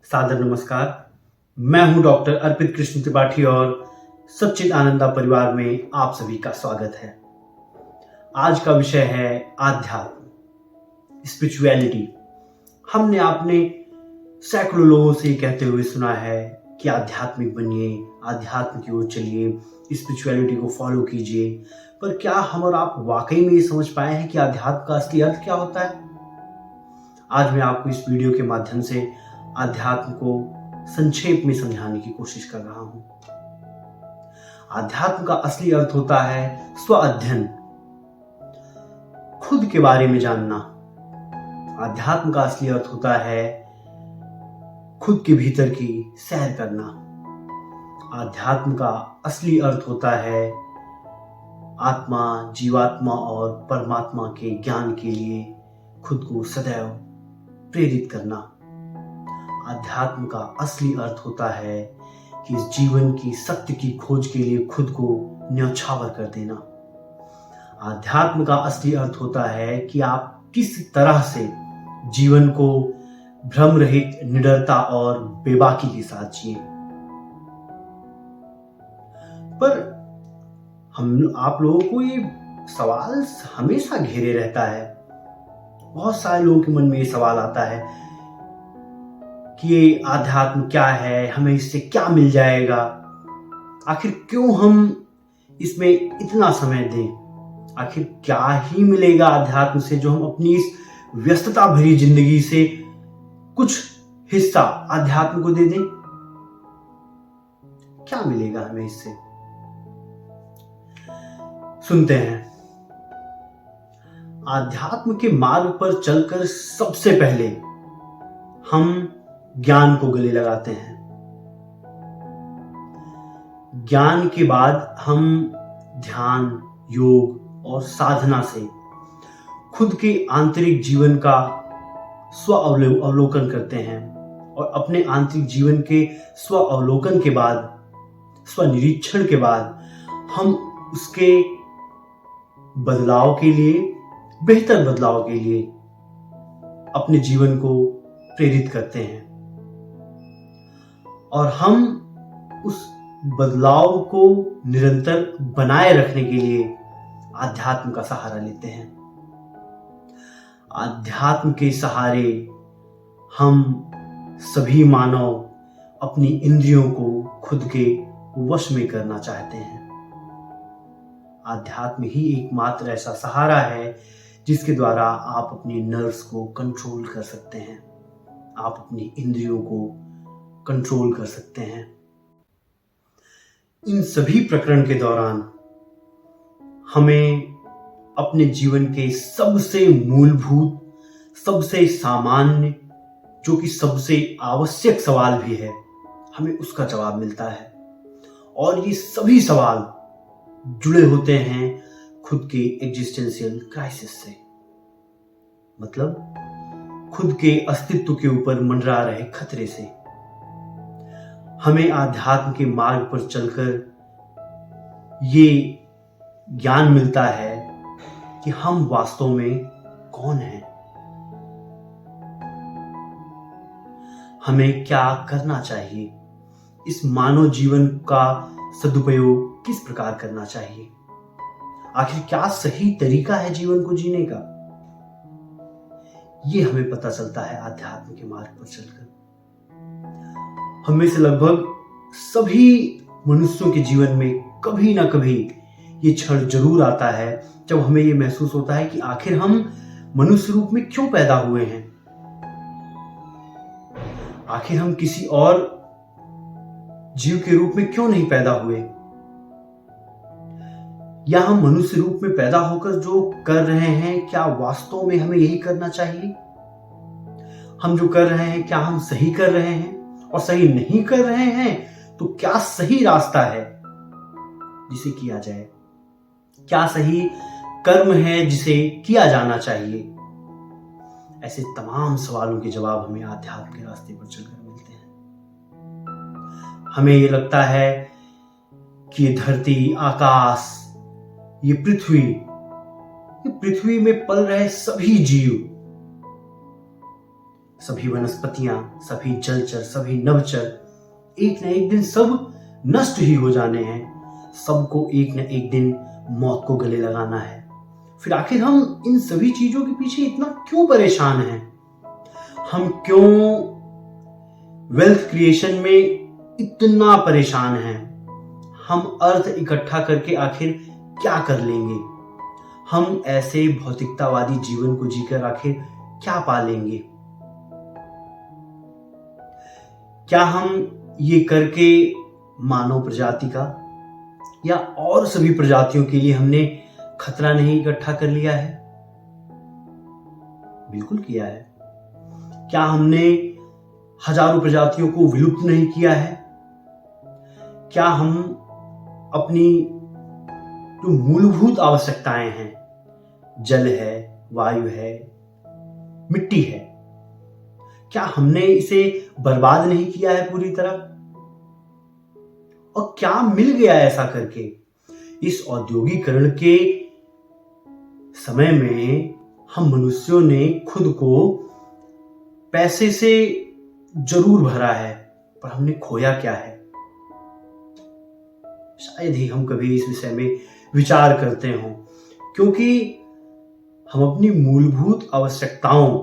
सादर नमस्कार। मैं हूं डॉक्टर अर्पित कृष्ण त्रिपाठी और सच्चिद आनंदा परिवार में आप सभी का स्वागत है। आज का विषय है आध्यात्म, स्पिरिचुअलिटी। हमने आपने सैकड़ों लोगों से कहते हुए सुना है कि आध्यात्मिक बनिए, आध्यात्म की ओर चलिए, स्पिरिचुअलिटी को फॉलो कीजिए। पर क्या हम और आप वाकई में ये समझ पाए हैं कि आध्यात्म का असली अर्थ क्या होता है? आज मैं आपको इस वीडियो के माध्यम से आध्यात्म को संक्षेप में समझाने की कोशिश कर रहा हूं। आध्यात्म का असली अर्थ होता है स्व अध्ययन, खुद के बारे में जानना। आध्यात्म का असली अर्थ होता है खुद के भीतर की सैर करना। आध्यात्म का असली अर्थ होता है आत्मा, जीवात्मा और परमात्मा के ज्ञान के लिए खुद को सदैव प्रेरित करना। आध्यात्म का असली अर्थ होता है कि इस जीवन की सत्य की खोज के लिए खुद को न्यौछावर कर देना। आध्यात्म का असली अर्थ होता है कि आप किस तरह से जीवन को भ्रम रहित, निडरता और बेबाकी के साथ जिए। पर आप लोगों को ये सवाल हमेशा घेरे रहता है। बहुत सारे लोगों के मन में ये सवाल आता है कि ये आध्यात्म क्या है, हमें इससे क्या मिल जाएगा, आखिर क्यों हम इसमें इतना समय दें, आखिर क्या ही मिलेगा आध्यात्म से जो हम अपनी इस व्यस्तता भरी जिंदगी से कुछ हिस्सा आध्यात्म को दे दें। क्या मिलेगा हमें इससे? सुनते हैं। आध्यात्म के मार्ग पर चलकर सबसे पहले हम ज्ञान को गले लगाते हैं। ज्ञान के बाद हम ध्यान, योग और साधना से खुद के आंतरिक जीवन का स्व अवलोकन करते हैं और अपने आंतरिक जीवन के स्व अवलोकन के बाद, स्व निरीक्षण के बाद हम उसके बदलाव के लिए, बेहतर बदलाव के लिए अपने जीवन को प्रेरित करते हैं और हम उस बदलाव को निरंतर बनाए रखने के लिए आध्यात्म का सहारा लेते हैं। आध्यात्म के सहारे हम सभी मानव अपनी इंद्रियों को खुद के वश में करना चाहते हैं। आध्यात्म ही एकमात्र ऐसा सहारा है जिसके द्वारा आप अपनी नर्व्स को कंट्रोल कर सकते हैं, आप अपनी इंद्रियों को कंट्रोल कर सकते हैं। इन सभी प्रकरण के दौरान हमें अपने जीवन के सबसे मूलभूत, सबसे सामान्य, जो कि सबसे आवश्यक सवाल भी है, हमें उसका जवाब मिलता है। और ये सभी सवाल जुड़े होते हैं खुद के एग्जिस्टेंशियल क्राइसिस से, मतलब खुद के अस्तित्व के ऊपर मंडरा रहे खतरे से। हमें आध्यात्म के मार्ग पर चलकर ये ज्ञान मिलता है कि हम वास्तव में कौन हैं, हमें क्या करना चाहिए, इस मानव जीवन का सदुपयोग किस प्रकार करना चाहिए, आखिर क्या सही तरीका है जीवन को जीने का। ये हमें पता चलता है आध्यात्म के मार्ग पर चलकर। हमें से लगभग सभी मनुष्यों के जीवन में कभी ना कभी ये क्षण जरूर आता है जब हमें ये महसूस होता है कि आखिर हम मनुष्य रूप में क्यों पैदा हुए हैं, आखिर हम किसी और जीव के रूप में क्यों नहीं पैदा हुए, या हम मनुष्य रूप में पैदा होकर जो कर रहे हैं क्या वास्तव में हमें यही करना चाहिए। हम जो कर रहे हैं क्या हम सही कर रहे हैं, और सही नहीं कर रहे हैं तो क्या सही रास्ता है जिसे किया जाए, क्या सही कर्म है जिसे किया जाना चाहिए। ऐसे तमाम सवालों के जवाब हमें आध्यात्म के रास्ते पर चलकर मिलते हैं। हमें ये लगता है कि ये धरती, आकाश, ये पृथ्वी में पल रहे सभी जीव सभी वनस्पतियां, सभी जलचर, सभी नभचर एक न एक दिन सब नष्ट ही हो जाने हैं। सबको एक न एक दिन मौत को गले लगाना है। फिर आखिर हम इन सभी चीजों के पीछे इतना क्यों परेशान हैं? हम क्यों वेल्थ क्रिएशन में इतना परेशान हैं? हम अर्थ इकट्ठा करके आखिर क्या कर लेंगे? हम ऐसे भौतिकतावादी जीवन को जीकर आखिर क्या पा लेंगे? क्या हम ये करके मानव प्रजाति का या और सभी प्रजातियों के लिए हमने खतरा नहीं इकट्ठा कर लिया है? बिल्कुल किया है। क्या हमने हजारों प्रजातियों को विलुप्त नहीं किया है? क्या हम अपनी जो मूलभूत आवश्यकताएं हैं, जल है, वायु है, मिट्टी है, क्या हमने इसे बर्बाद नहीं किया है पूरी तरह? और क्या मिल गया ऐसा करके? इस औद्योगिकरण के समय में हम मनुष्यों ने खुद को पैसे से जरूर भरा है, पर हमने खोया क्या है? शायद ही हम कभी इस विषय में विचार करते हों, क्योंकि हम अपनी मूलभूत आवश्यकताओं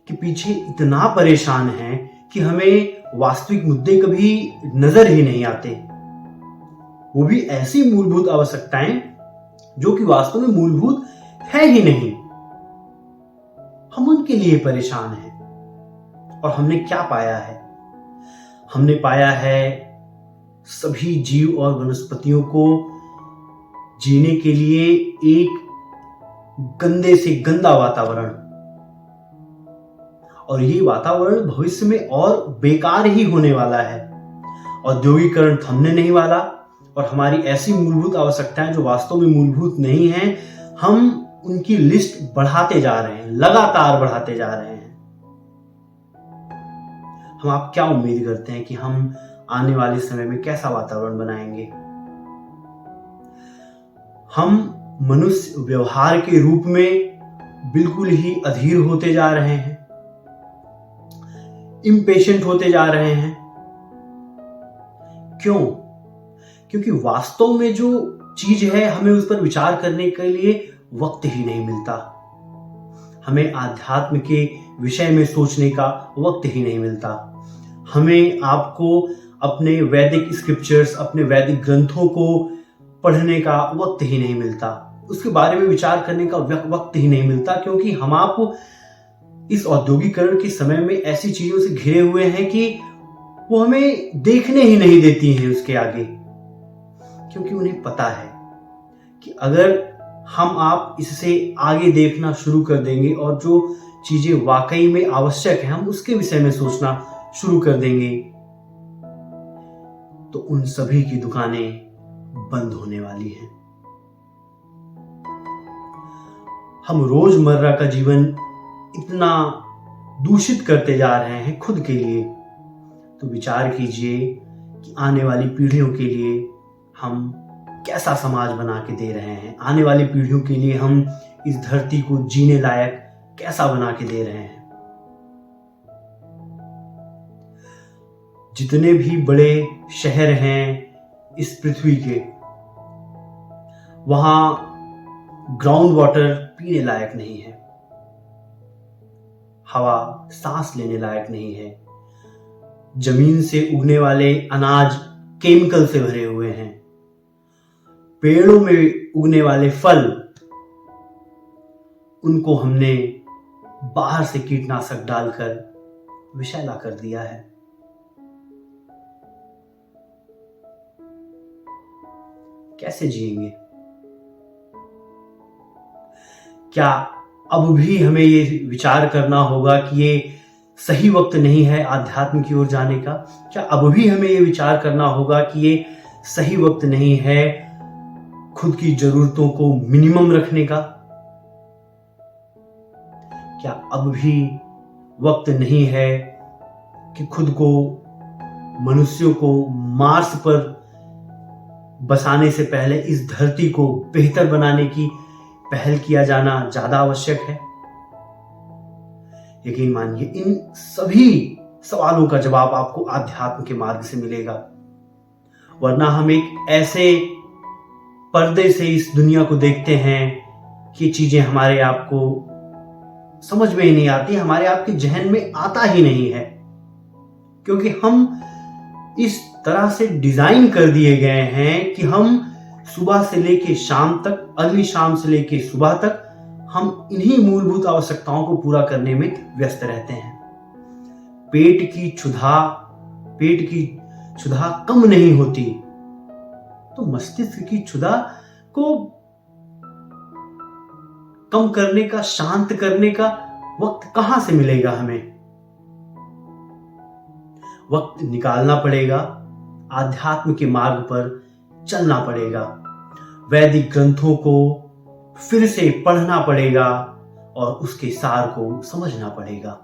के पीछे इतना परेशान हैं कि हमें वास्तविक मुद्दे कभी नजर ही नहीं आते। वो भी ऐसी मूलभूत आवश्यकताएं जो कि वास्तव में मूलभूत है ही नहीं। हम उनके लिए परेशान हैं। और हमने क्या पाया है? हमने पाया है सभी जीव और वनस्पतियों को जीने के लिए एक गंदे से गंदा वातावरण, और ये वातावरण भविष्य में और बेकार ही होने वाला है। औद्योगिकरण थमने नहीं वाला, और हमारी ऐसी मूलभूत आवश्यकताएं जो वास्तव में मूलभूत नहीं हैं, हम उनकी लिस्ट बढ़ाते जा रहे हैं, लगातार बढ़ाते जा रहे हैं। हम आप क्या उम्मीद करते हैं कि हम आने वाले समय में कैसा वातावरण बनाएंगे? हम मनुष्य व्यवहार के रूप में बिल्कुल ही अधीर होते जा रहे हैं, इम्पेशेंट होते जा रहे हैं। क्यों? क्योंकि वास्तव में जो चीज है हमें उस पर विचार करने के लिए वक्त ही नहीं मिलता। हमें आध्यात्म के विषय में सोचने का वक्त ही नहीं मिलता। हमें आपको अपने वैदिक स्क्रिप्चर्स, अपने वैदिक ग्रंथों को पढ़ने का वक्त ही नहीं मिलता। उसके बारे में विचार करने का वक्त ही नहीं मिलता, क्योंकि हम आप इस औद्योगिकरण के समय में ऐसी चीजों से घिरे हुए हैं कि वो हमें देखने ही नहीं देती हैं उसके आगे। क्योंकि उन्हें पता है कि अगर हम आप इससे आगे देखना शुरू कर देंगे और जो चीजें वाकई में आवश्यक है हम उसके विषय में सोचना शुरू कर देंगे, तो उन सभी की दुकानें बंद होने वाली हैं। हम रोजमर्रा का जीवन इतना दूषित करते जा रहे हैं खुद के लिए, तो विचार कीजिए कि आने वाली पीढ़ियों के लिए हम कैसा समाज बना के दे रहे हैं। आने वाली पीढ़ियों के लिए हम इस धरती को जीने लायक कैसा बना के दे रहे हैं। जितने भी बड़े शहर हैं इस पृथ्वी के, वहां ग्राउंड वाटर पीने लायक नहीं है, हवा सांस लेने लायक नहीं है, जमीन से उगने वाले अनाज केमिकल से भरे हुए हैं, पेड़ों में उगने वाले फल उनको हमने बाहर से कीटनाशक डालकर विषैला कर दिया है। कैसे जिएंगे? क्या अब भी हमें ये विचार करना होगा कि ये सही वक्त नहीं है आध्यात्म की ओर जाने का? क्या अब भी हमें ये विचार करना होगा कि ये सही वक्त नहीं है खुद की जरूरतों को मिनिमम रखने का? क्या अब भी वक्त नहीं है कि खुद को, मनुष्यों को मार्स पर बसाने से पहले इस धरती को बेहतर बनाने की पहल किया जाना ज्यादा आवश्यक है? यकीन मानिए इन सभी सवालों का जवाब आपको आध्यात्म के मार्ग से मिलेगा। वरना हम एक ऐसे पर्दे से इस दुनिया को देखते हैं कि चीजें हमारे आप को समझ में ही नहीं आती, हमारे आपके जहन में आता ही नहीं है, क्योंकि हम इस तरह से डिजाइन कर दिए गए हैं कि हम सुबह से लेके शाम तक, अगली शाम से लेके सुबह तक हम इन्हीं मूलभूत आवश्यकताओं को पूरा करने में व्यस्त रहते हैं। पेट की क्षुधा कम नहीं होती तो मस्तिष्क की क्षुधा को कम करने का, शांत करने का वक्त कहां से मिलेगा? हमें वक्त निकालना पड़ेगा, आध्यात्म के मार्ग पर चलना पड़ेगा, वैदिक ग्रंथों को फिर से पढ़ना पड़ेगा और उसके सार को समझना पड़ेगा।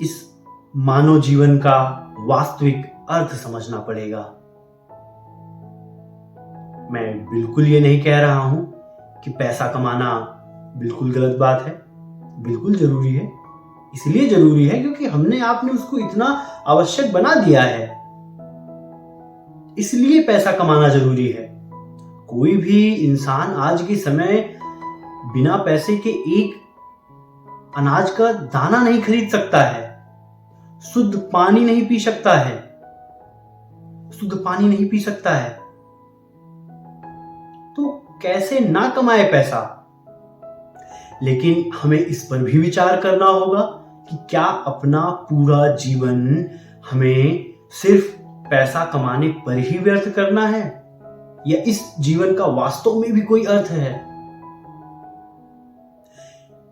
इस मानव जीवन का वास्तविक अर्थ समझना पड़ेगा। मैं बिल्कुल ये नहीं कह रहा हूं कि पैसा कमाना बिल्कुल गलत बात है, बिल्कुल जरूरी है। इसलिए जरूरी है क्योंकि हमने आपने उसको इतना आवश्यक बना दिया है, इसलिए पैसा कमाना जरूरी है। कोई भी इंसान आज के समय बिना पैसे के एक अनाज का दाना नहीं खरीद सकता है, शुद्ध पानी नहीं पी सकता है, तो कैसे ना कमाए पैसा? लेकिन हमें इस पर भी विचार करना होगा कि क्या अपना पूरा जीवन हमें सिर्फ पैसा कमाने पर ही व्यर्थ करना है, या इस जीवन का वास्तव में भी कोई अर्थ है?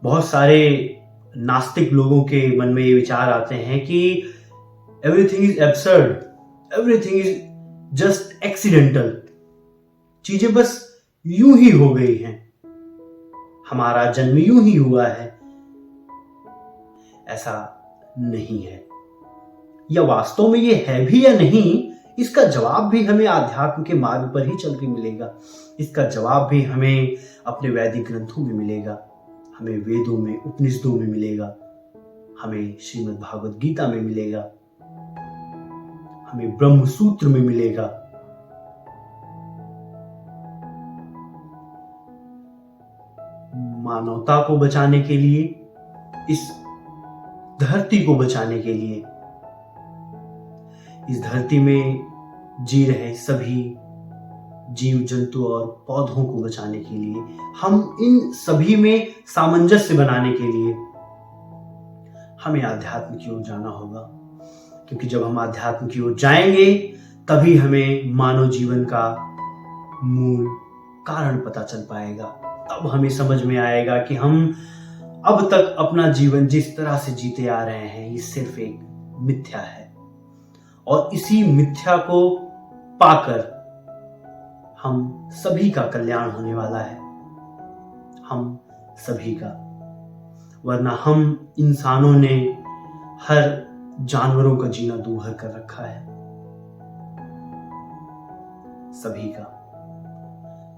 बहुत सारे नास्तिक लोगों के मन में ये विचार आते हैं कि everything is absurd, everything is just accidental, चीजें बस यूं ही हो गई हैं, हमारा जन्म यूं ही हुआ है। ऐसा नहीं है, या वास्तव में ये है भी या नहीं, इसका जवाब भी हमें आध्यात्म के मार्ग पर ही चल के मिलेगा। इसका जवाब भी हमें अपने वैदिक ग्रंथों में मिलेगा, हमें वेदों में, उपनिषदों में मिलेगा, हमें श्रीमद् भागवत गीता में मिलेगा, हमें ब्रह्म सूत्र में मिलेगा। मानवता को बचाने के लिए, इस धरती को बचाने के लिए, इस धरती में जी रहे सभी जीव जंतु और पौधों को बचाने के लिए, हम इन सभी में सामंजस्य बनाने के लिए हमें आध्यात्म की ओर जाना होगा। क्योंकि जब हम आध्यात्म की ओर जाएंगे तभी हमें मानव जीवन का मूल कारण पता चल पाएगा। तब हमें समझ में आएगा कि हम अब तक अपना जीवन जिस तरह से जीते आ रहे हैं ये सिर्फ एक मिथ्या है, और इसी मिथ्या को पाकर हम सभी का कल्याण होने वाला है, हम सभी का। वरना हम इंसानों ने हर जानवरों का जीना दूभर कर रखा है, सभी का।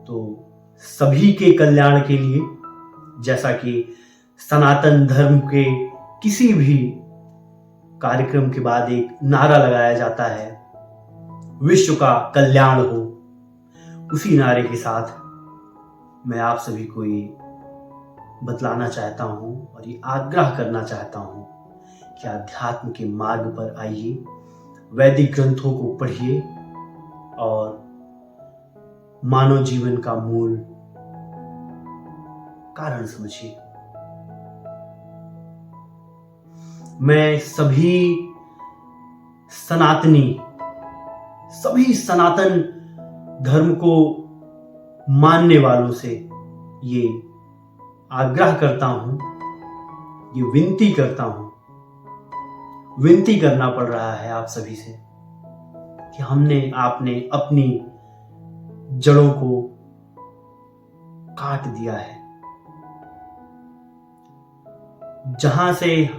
तो सभी के कल्याण के लिए, जैसा कि सनातन धर्म के किसी भी कार्यक्रम के बाद एक नारा लगाया जाता है, विश्व का कल्याण हो, उसी नारे के साथ मैं आप सभी को ये बतलाना चाहता हूं और ये आग्रह करना चाहता हूं कि आध्यात्म के मार्ग पर आइए, वैदिक ग्रंथों को पढ़िए और मानव जीवन का मूल कारण समझिए। मैं सभी सनातन धर्म को मानने वालों से ये आग्रह करता हूं, ये विनती करना पड़ रहा है आप सभी से कि आपने अपनी जड़ों को काट दिया है। जहां से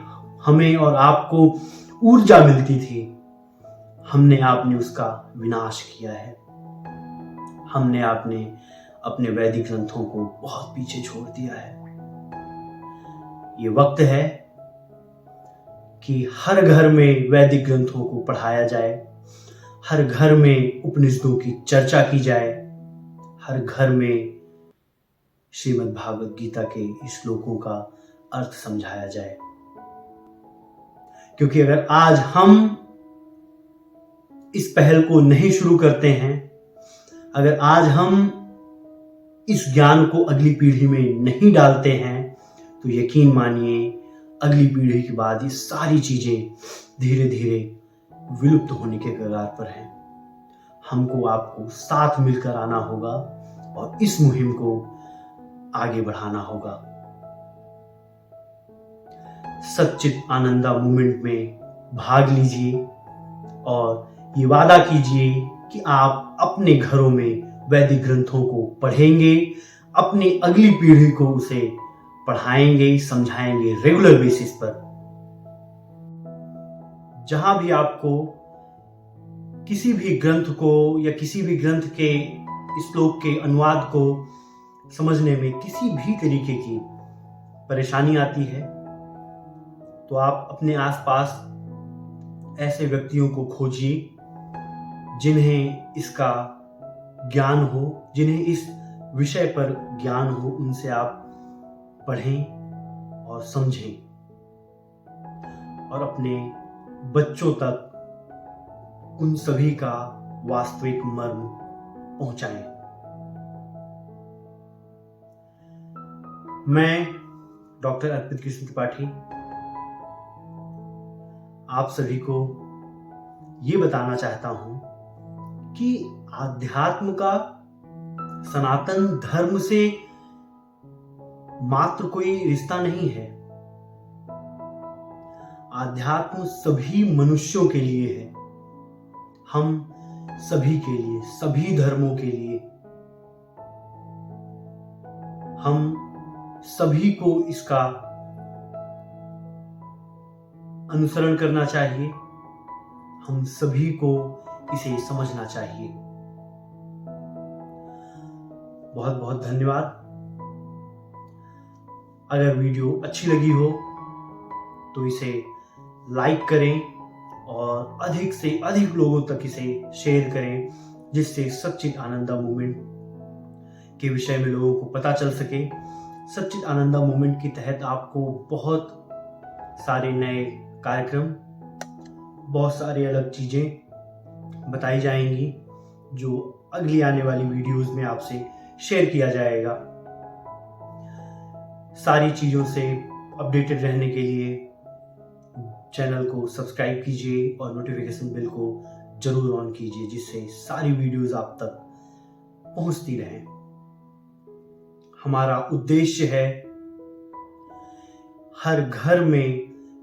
हमें और आपको ऊर्जा मिलती थी, आपने उसका विनाश किया है। आपने अपने वैदिक ग्रंथों को बहुत पीछे छोड़ दिया है। ये वक्त है कि हर घर में वैदिक ग्रंथों को पढ़ाया जाए, हर घर में उपनिषदों की चर्चा की जाए, हर घर में श्रीमद् भागवत गीता के श्लोकों का अर्थ समझाया जाए। क्योंकि अगर आज हम इस पहल को नहीं शुरू करते हैं, अगर आज हम इस ज्ञान को अगली पीढ़ी में नहीं डालते हैं, तो यकीन मानिए अगली पीढ़ी के बाद ये सारी चीजें धीरे धीरे विलुप्त होने के कगार पर हैं। हमको आपको साथ मिलकर आना होगा और इस मुहिम को आगे बढ़ाना होगा। सच्चित आनंदा मूवमेंट में भाग लीजिए और ये वादा कीजिए कि आप अपने घरों में वैदिक ग्रंथों को पढ़ेंगे, अपनी अगली पीढ़ी को उसे पढ़ाएंगे, समझाएंगे रेगुलर बेसिस पर। जहां भी आपको किसी भी ग्रंथ को या किसी भी ग्रंथ के श्लोक के अनुवाद को समझने में किसी भी तरीके की परेशानी आती है, तो आप अपने आसपास ऐसे व्यक्तियों को खोजिए जिन्हें इसका ज्ञान हो, जिन्हें इस विषय पर ज्ञान हो। उनसे आप पढ़ें और समझें और अपने बच्चों तक उन सभी का वास्तविक मर्म पहुंचाएं। मैं डॉक्टर अर्पित कृष्ण त्रिपाठी आप सभी को ये बताना चाहता हूं कि आध्यात्म का सनातन धर्म से मात्र कोई रिश्ता नहीं है। आध्यात्म सभी मनुष्यों के लिए है, हम सभी के लिए, सभी धर्मों के लिए। हम सभी को इसका अनुसरण करना चाहिए, हम सभी को इसे समझना चाहिए। बहुत बहुत धन्यवाद। अगर वीडियो अच्छी लगी हो तो इसे लाइक करें और अधिक से अधिक लोगों तक इसे शेयर करें, जिससे सच्चित आनंदा मूवमेंट के विषय में लोगों को पता चल सके। सच्चित आनंदा मूवमेंट के तहत आपको बहुत सारे नए कार्यक्रम, बहुत सारी अलग चीजें बताई जाएंगी जो अगली आने वाली वीडियोस में आपसे शेयर किया जाएगा। सारी चीजों से अपडेटेड रहने के लिए चैनल को सब्सक्राइब कीजिए और नोटिफिकेशन बेल को जरूर ऑन कीजिए, जिससे सारी वीडियोस आप तक पहुंचती रहें। हमारा उद्देश्य है हर घर में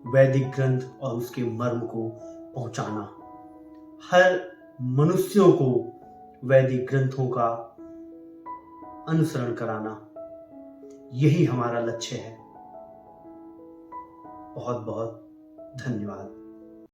वैदिक ग्रंथ और उसके मर्म को पहुंचाना, हर मनुष्यों को वैदिक ग्रंथों का अनुसरण कराना। यही हमारा लक्ष्य है। बहुत बहुत धन्यवाद।